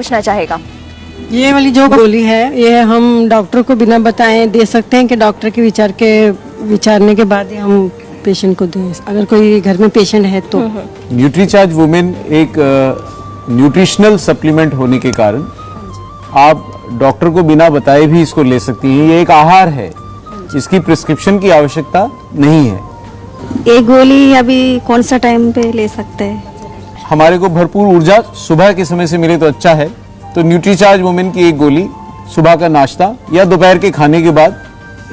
पूछना चाहेगा। ये वाली जो गोली है ये हम डॉक्टर को बिना बताए दे सकते हैं कि डॉक्टर के विचारने के बाद ही हम पेशेंट को दें, अगर कोई घर में पेशेंट है तो। न्यूट्रीचार्ज वुमेन एक न्यूट्रिशनल सप्लीमेंट होने के कारण आप डॉक्टर को बिना बताए भी इसको ले सकती हैं। ये एक आहार है, इसकी प्रिस्क्रिप्शन की आवश्यकता नहीं है। एक गोली अभी कौन सा टाइम पे ले सकते हैं? हमारे को भरपूर ऊर्जा सुबह के समय से मिले तो अच्छा है, तो न्यूट्रीचार्ज वुमेन की एक गोली सुबह का नाश्ता या दोपहर के खाने के बाद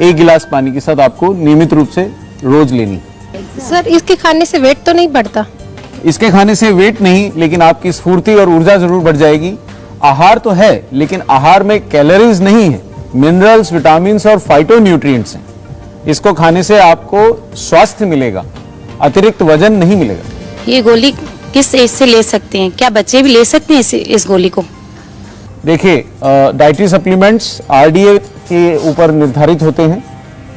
1 गिलास पानी के साथ आपको नियमित रूप से रोज लेनी। सर इसके खाने से वेट तो नहीं बढ़ता? इसके खाने से वेट नहीं, लेकिन आपकी स्फूर्ति और ऊर्जा जरूर बढ़ जाएगी। आहार तो है, लेकिन आहार में कैलोरीज नहीं है, मिनरल्स, विटामिन्स और फाइटोन्यूट्रिएंट्स हैं। इसको खाने से आपको स्वास्थ्य मिलेगा, अतिरिक्त वजन नहीं मिलेगा। ये गोली किस एज से ले सकते हैं? क्या बच्चे भी ले सकते हैं इस गोली को? देखिए, डाइटरी सप्लीमेंट्स आरडीए के ऊपर निर्धारित होते हैं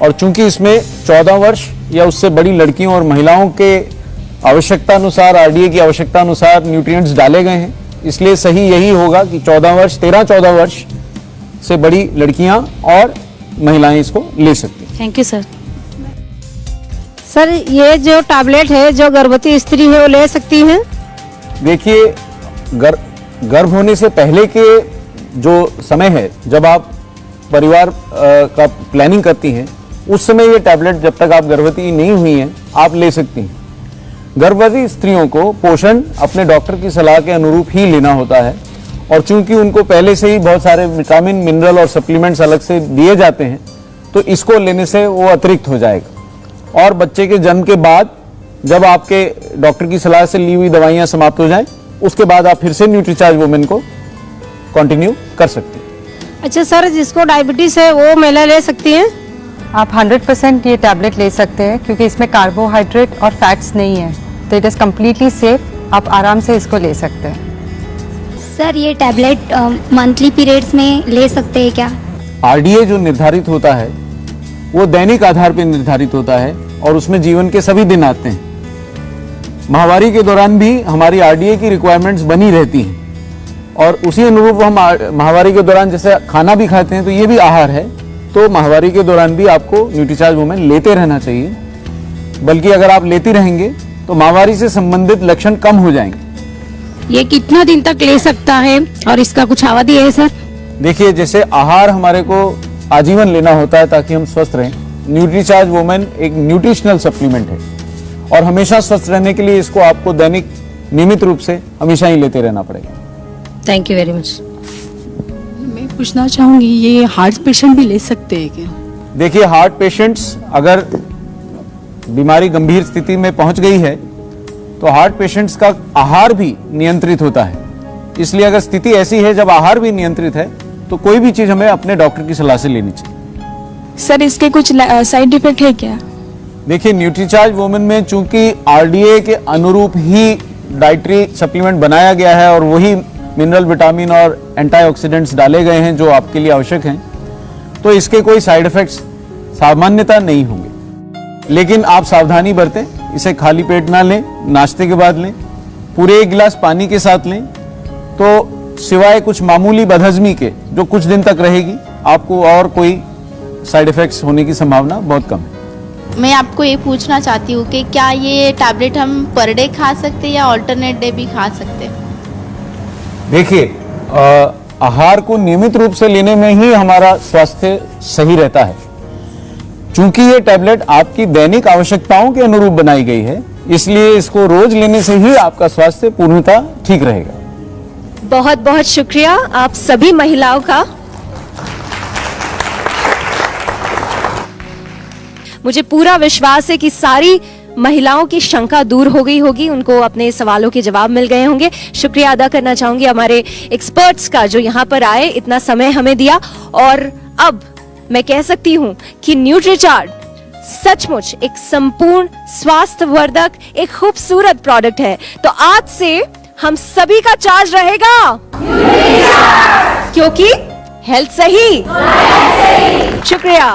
और चूंकि इसमें 14 वर्ष या उससे बड़ी लड़कियों और महिलाओं के आवश्यकता अनुसार, आरडीए की आवश्यकता अनुसार न्यूट्रिएंट्स डाले गए हैं, इसलिए सही यही होगा कि 13-14 वर्ष से बड़ी लड़कियां और महिलाएं इसको ले सकती हैं। Thank you sir. सर ये जो टैबलेट है जो गर्भवती स्त्री है वो ले सकती है? देखिए, गर्भ होने से पहले के जो समय है जब आप परिवार का प्लानिंग करती हैं, उस समय ये टैबलेट, जब तक आप गर्भवती नहीं हुई हैं, आप ले सकती हैं। गर्भवती स्त्रियों को पोषण अपने डॉक्टर की सलाह के अनुरूप ही लेना होता है और चूंकि उनको पहले से ही बहुत सारे विटामिन, मिनरल और सप्लीमेंट्स अलग से दिए जाते हैं, तो इसको लेने से वो अतिरिक्त हो जाएगा। और बच्चे के जन्म के बाद जब आपके डॉक्टर की सलाह से ली हुई दवाइयां समाप्त हो जाएं, उसके बाद आप फिर से न्यूट्रीचार्ज वुमेन को कंटिन्यू कर सकते हैं। अच्छा सर, जिसको डायबिटीज है वो महिला ले सकती है? आप 100% ये टैबलेट ले सकते हैं क्योंकि इसमें कार्बोहाइड्रेट और फैट्स नहीं है, तो इट इज़ कम्प्लीटली सेफ। आप आराम से इसको ले सकते हैं। सर ये टैबलेट मंथली पीरियड्स में ले सकते हैं क्या? आरडीए जो निर्धारित होता है वो दैनिक आधार पर निर्धारित होता है और उसमें जीवन के सभी दिन आते हैं। माहवारी के दौरान भी हमारी आरडीए की रिक्वायरमेंट्स बनी रहती हैं और उसी अनुरूप हम माहवारी के दौरान जैसे खाना भी खाते हैं, तो ये भी आहार है, तो माहवारी के दौरान भी आपको न्यूट्रीचार्ज वुमेन लेते रहना चाहिए। बल्कि अगर आप लेती रहेंगे तो माहवारी से संबंधित लक्षण कम हो जाएंगे। ये कितना दिन तक ले सकता है और इसका कुछ अवधि है सर? देखिए, जैसे आहार हमारे को आजीवन लेना होता है ताकि हम स्वस्थ रहें, न्यूट्रीचार्ज वुमेन एक न्यूट्रिशनल सप्लीमेंट है और हमेशा स्वस्थ रहने के लिए इसको आपको दैनिक नियमित रूप से हमेशा ही लेते रहना पड़ेगा। Thank you very much. मैं पूछना चाहूंगी, ये हार्ट पेशेंट भी ले सकते हैं क्या? देखिए, हार्ट पेशेंट्स अगर बीमारी गंभीर स्थिति में पहुंच गई है तो हार्ट पेशेंट्स का आहार भी नियंत्रित होता है। इसलिए अगर स्थिति ऐसी है जब आहार भी नियंत्रित है तो कोई भी चीज हमें अपने डॉक्टर की सलाह से लेनी चाहिए। सर इसके कुछ साइड इफेक्ट है क्या? देखिए, न्यूट्रीचार्ज वुमेन में चूंकि आरडीए के अनुरूप ही डाइटरी सप्लीमेंट बनाया गया है और वही मिनरल, विटामिन और एंटीऑक्सीडेंट्स डाले गए हैं जो आपके लिए आवश्यक हैं, तो इसके कोई साइड इफेक्ट्स सामान्यतः नहीं होंगे। लेकिन आप सावधानी बरतें, इसे खाली पेट ना लें, नाश्ते के बाद लें, पूरे 1 गिलास पानी के साथ लें, तो सिवाय कुछ मामूली बदहजमी के जो कुछ दिन तक रहेगी, आपको और कोई साइड इफेक्ट्स होने की संभावना बहुत कम है। मैं आपको ये पूछना चाहती हूँ कि क्या ये टैबलेट हम पर डे खा सकते हैं या ऑल्टरनेट डे भी खा सकते हैं? देखिए, आहार को नियमित रूप से लेने में ही हमारा स्वास्थ्य सही रहता है। चूंकि ये टैबलेट आपकी दैनिक आवश्यकताओं के अनुरूप बनाई गई है, इसलिए इसको रोज लेने से ही आपका स्वास्थ्य पूर्णतः ठीक रहेगा। बहुत बहुत शुक्रिया आप सभी महिलाओं का। मुझे पूरा विश्वास है कि सारी महिलाओं की शंका दूर हो गई होगी, उनको अपने सवालों के जवाब मिल गए होंगे। शुक्रिया अदा करना चाहूंगी हमारे एक्सपर्ट्स का जो यहाँ पर आए, इतना समय हमें दिया। और अब मैं कह सकती हूँ कि न्यूट्रीचार्ज सचमुच एक संपूर्ण स्वास्थ्यवर्धक, एक खूबसूरत प्रोडक्ट है। तो आज से हम सभी का चार्ज रहेगा, क्योंकि हेल्थ सही। शुक्रिया।